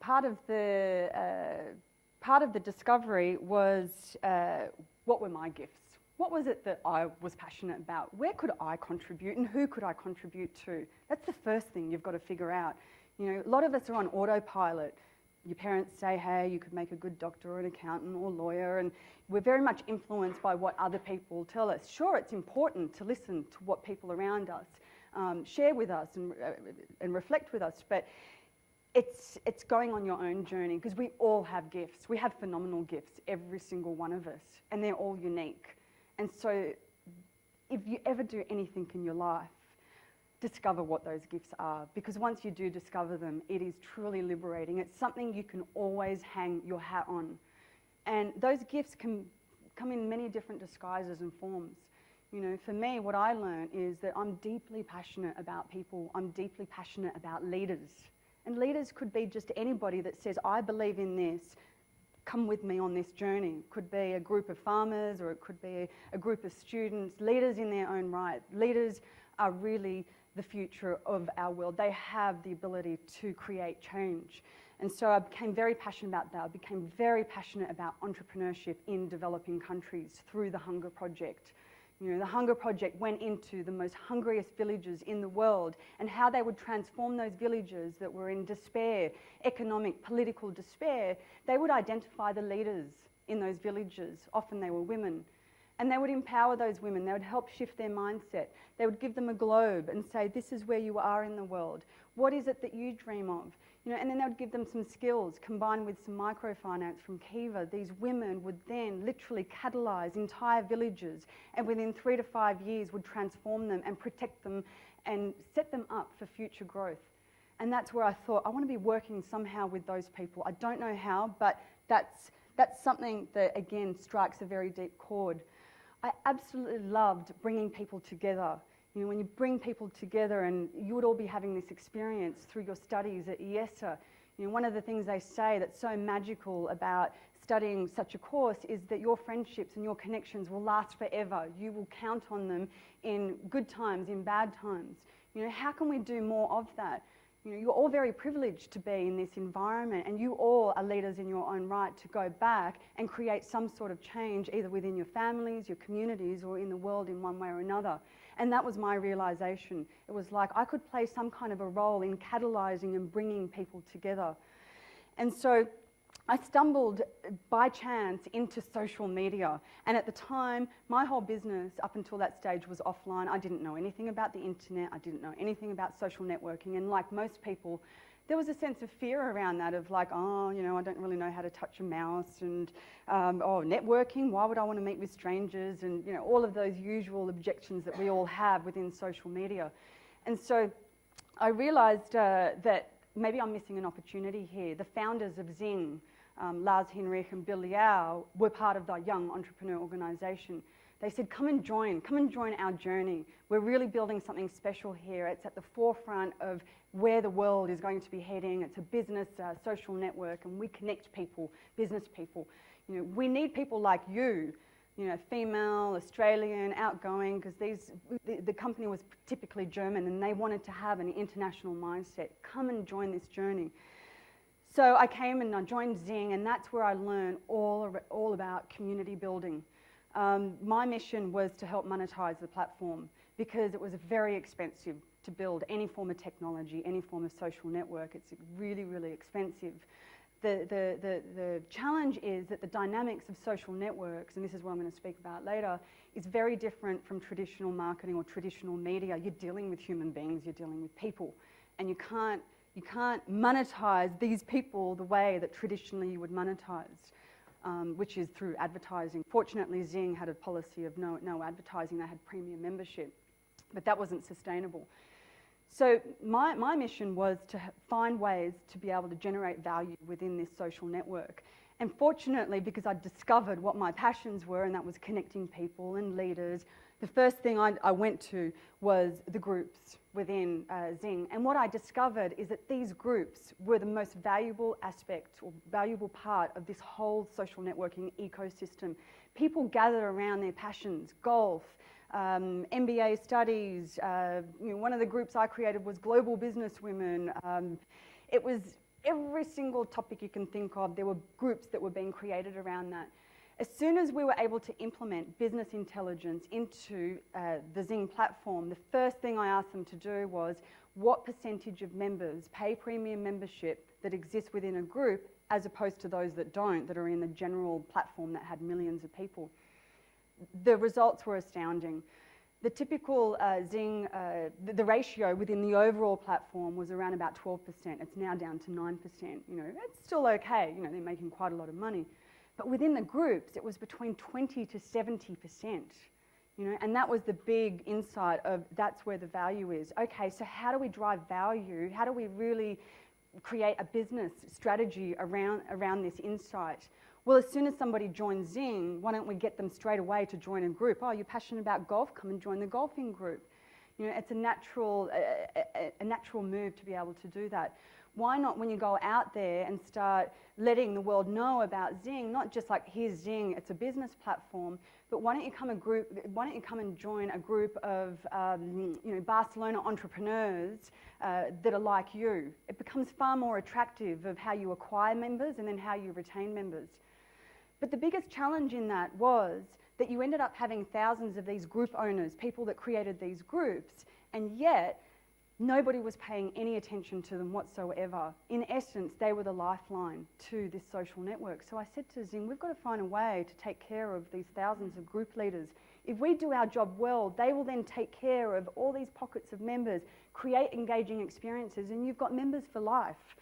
part of the discovery was what were my gifts? What was it that I was passionate about? Where could I contribute and who could I contribute to? That's the first thing you've got to figure out. You know, a lot of us are on autopilot. Your parents say, hey, you could make a good doctor or an accountant or lawyer, and we're very much influenced by what other people tell us. Sure, it's important to listen to what people around us share with us and reflect with us, but it's going on your own journey, because we all have gifts. We have phenomenal gifts, every single one of us, and they're all unique. And so if you ever do anything in your life, discover what those gifts are, because once you do discover them, it is truly liberating. It's something you can always hang your hat on. And those gifts can come in many different disguises and forms. You know, for me, what I learned is that I'm deeply passionate about people. I'm deeply passionate about leaders. And leaders could be just anybody that says, I believe in this, come with me on this journey. It could be a group of farmers, or it could be a group of students, leaders in their own right. Leaders are really the future of our world. They have the ability to create change. And so I became very passionate about that. I became very passionate about entrepreneurship in developing countries through the Hunger Project. You know, the Hunger Project went into the most hungriest villages in the world, and how they would transform those villages that were in despair, economic, political despair. They would identify the leaders in those villages. Often they were women. And they would empower those women. They would help shift their mindset. They would give them a globe and say, this is where you are in the world. What is it that you dream of? You know, and then they would give them some skills combined with some microfinance from Kiva. These women would then literally catalyse entire villages, and within 3 to 5 years would transform them and protect them and set them up for future growth. And that's where I thought, I want to be working somehow with those people. I don't know how, but that's something that, again, strikes a very deep chord. I absolutely loved bringing people together. You know, when you bring people together, and you would all be having this experience through your studies at IESE, you know, one of the things they say that's so magical about studying such a course is that your friendships and your connections will last forever. You will count on them in good times, in bad times. You know, how can we do more of that? You know, you're all very privileged to be in this environment, and you all are leaders in your own right to go back and create some sort of change, either within your families, your communities, or in the world in one way or another. And that was my realisation. It was like I could play some kind of a role in catalysing and bringing people together. And so I stumbled by chance into social media. And at the time, my whole business up until that stage was offline. I didn't know anything about the internet. I didn't know anything about social networking. And like most people, there was a sense of fear around that, of like, oh, you know, I don't really know how to touch a mouse, and oh, networking, why would I want to meet with strangers? And, you know, all of those usual objections that we all have within social media. And so I realised that maybe I'm missing an opportunity here. The founders of Zing, Lars Henrich and Bill Liao, were part of the Young Entrepreneur Organisation. They said, come and join our journey. We're really building something special here. It's at the forefront of where the world is going to be heading. It's a business social network, and we connect people, business people. You know, we need people like you, you know, female, Australian, outgoing, because the company was typically German, and they wanted to have an international mindset. Come and join this journey. So I came and I joined Zing, and that's where I learned all about community building. My mission was to help monetize the platform, because it was very expensive to build any form of technology, any form of social network. It's really, really expensive. The challenge is that the dynamics of social networks, and this is what I'm going to speak about later, is very different from traditional marketing or traditional media. You're dealing with human beings, you're dealing with people, and you can't monetize these people the way that traditionally you would monetize. Which is through advertising. Fortunately, Zing had a policy of no advertising. They had premium membership, but that wasn't sustainable. So my mission was to find ways to be able to generate value within this social network. And fortunately, because I discovered what my passions were, and that was connecting people and leaders, the first thing I went to was the groups within Zing. And what I discovered is that these groups were the most valuable aspect or valuable part of this whole social networking ecosystem. People gathered around their passions, golf, MBA studies. You know, one of the groups I created was Global Business Women. It every single topic you can think of, there were groups that were being created around that. As soon as we were able to implement business intelligence into the Zing platform, the first thing I asked them to do was, what percentage of members pay premium membership that exists within a group as opposed to those that don't, that are in the general platform that had millions of people? The results were astounding. The typical Zing, the ratio within the overall platform was around about 12%. It's now down to 9%. You know, it's still okay. You know, they're making quite a lot of money. But within the groups, it was between 20 to 70%. You know, and that was the big insight of that's where the value is. Okay, so how do we drive value? How do we really create a business strategy around this insight? Well, as soon as somebody joins Zing, why don't we get them straight away to join a group? Oh, you're passionate about golf? Come and join the golfing group. You know, it's a natural move to be able to do that. Why not, when you go out there and start letting the world know about Zing, not just like, here's Zing, it's a business platform, but why don't you come and join a group of you know, Barcelona entrepreneurs that are like you? It becomes far more attractive of how you acquire members and then how you retain members. But the biggest challenge in that was that you ended up having thousands of these group owners, people that created these groups, and yet nobody was paying any attention to them whatsoever. In essence, they were the lifeline to this social network. So I said to Zing, we've got to find a way to take care of these thousands of group leaders. If we do our job well, they will then take care of all these pockets of members, create engaging experiences, and you've got members for life.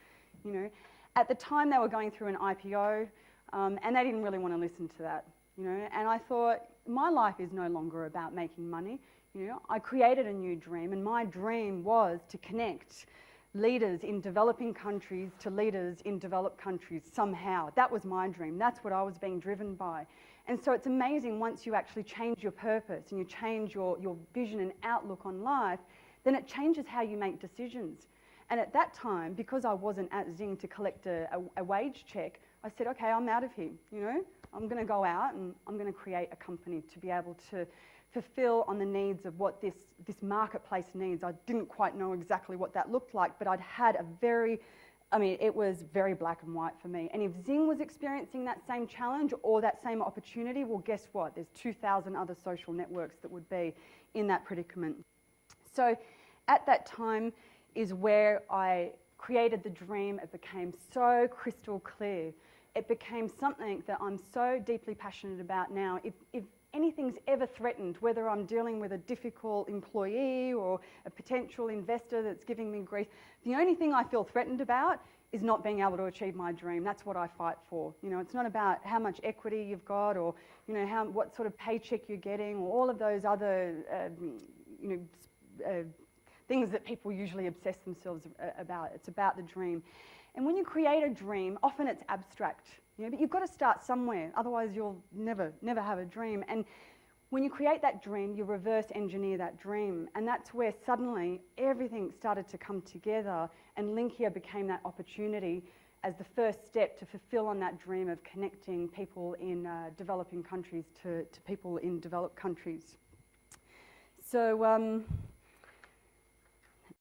You know, at the time they were going through an IPO, and they didn't really want to listen to that. You know, and I thought, my life is no longer about making money. You know, I created a new dream, and my dream was to connect leaders in developing countries to leaders in developed countries somehow. That was my dream. That's what I was being driven by. And so it's amazing, once you actually change your purpose and you change your vision and outlook on life, then it changes how you make decisions. And at that time, because I wasn't at Zing to collect a wage check, I said, okay, I'm out of here. You know, I'm going to go out and I'm going to create a company to be able to fulfill on the needs of what this marketplace needs. I didn't quite know exactly what that looked like, but I'd had it was very black and white for me. And if Zing was experiencing that same challenge or that same opportunity, well, guess what? There's 2,000 other social networks that would be in that predicament. So at that time is where I created the dream. It became so crystal clear. It became something that I'm so deeply passionate about now. If anything's ever threatened, whether I'm dealing with a difficult employee or a potential investor that's giving me grief, the only thing I feel threatened about is not being able to achieve my dream. That's what I fight for. You know, it's not about how much equity you've got or, you know, what sort of paycheck you're getting or all of those other, things that people usually obsess themselves about. It's about the dream. And when you create a dream, often it's abstract, you know, but you've got to start somewhere, otherwise you'll never have a dream. And when you create that dream, you reverse engineer that dream, and that's where suddenly everything started to come together, and Linkia became that opportunity as the first step to fulfill on that dream of connecting people in developing countries to people in developed countries. So